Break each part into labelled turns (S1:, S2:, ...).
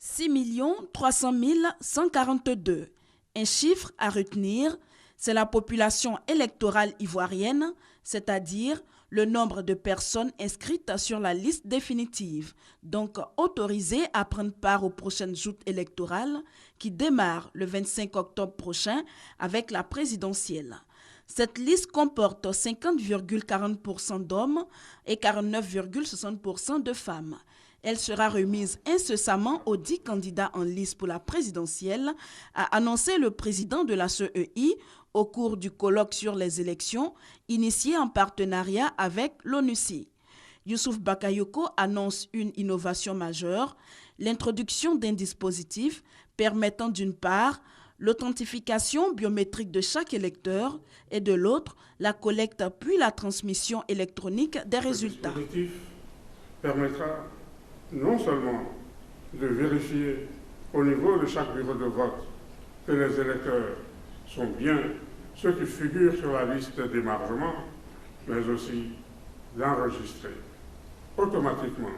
S1: 6 300 142. Un chiffre à retenir, c'est la population électorale ivoirienne, c'est-à-dire le nombre de personnes inscrites sur la liste définitive, donc autorisées à prendre part aux prochaines joutes électorales qui démarrent le 25 octobre prochain avec la présidentielle. Cette liste comporte 50,40% d'hommes et 49,60% de femmes. Elle sera remise incessamment aux 10 candidats en liste pour la présidentielle, a annoncé le président de la CEI au cours du colloque sur les élections initié en partenariat avec l'ONUCI. Youssouf Bakayoko annonce une innovation majeure, l'introduction d'un dispositif permettant d'une part l'authentification biométrique de chaque électeur et de l'autre la collecte puis la transmission électronique des résultats.
S2: Ce dispositif permettra non seulement de vérifier au niveau de chaque bureau de vote que les électeurs sont bien ceux qui figurent sur la liste d'émargement, mais aussi d'enregistrer automatiquement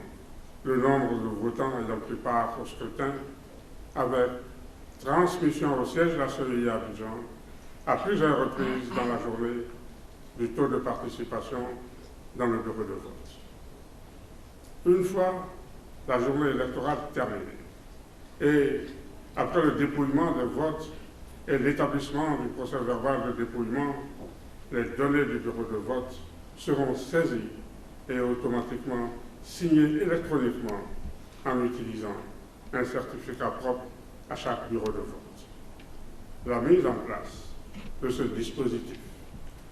S2: le nombre de votants ayant pris part au scrutin avec transmission au siège de la CEI à Abidjan à plusieurs reprises dans la journée du taux de participation dans le bureau de vote. Une fois la journée électorale terminée et après le dépouillement des votes et l'établissement du procès-verbal de dépouillement, les données du bureau de vote seront saisies et automatiquement signées électroniquement en utilisant un certificat propre à chaque bureau de vote. La mise en place de ce dispositif,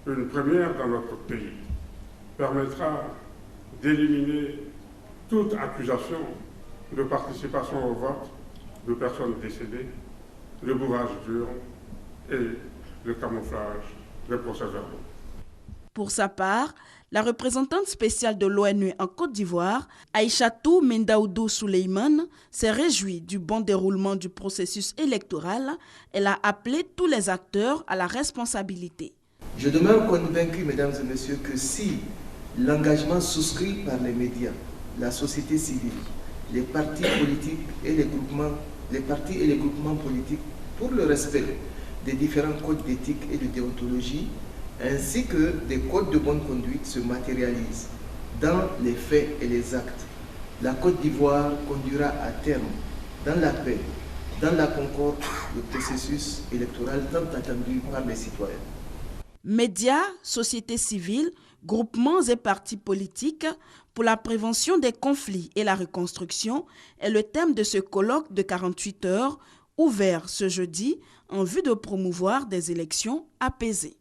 S2: une première dans notre pays, permettra d'éliminer toute accusation de participation au vote de personnes décédées, le bourrage d'urnes et le camouflage des procès-verbaux.
S1: Pour sa part, la représentante spéciale de l'ONU en Côte d'Ivoire, Aïchatou Mendaoudou Souleymane, s'est réjouie du bon déroulement du processus électoral. Elle a appelé tous les acteurs à la responsabilité.
S3: Je demeure convaincu, mesdames et messieurs, que si l'engagement souscrit par les médias, la société civile, les partis politiques et les groupements politiques pour le respect des différents codes d'éthique et de déontologie, ainsi que des codes de bonne conduite se matérialisent dans les faits et les actes, la Côte d'Ivoire conduira à terme, dans la paix, dans la concorde, le processus électoral tant attendu par les citoyens.
S1: Médias, société civile, groupements et partis politiques pour la prévention des conflits et la reconstruction est le thème de ce colloque de 48 heures ouvert ce jeudi en vue de promouvoir des élections apaisées.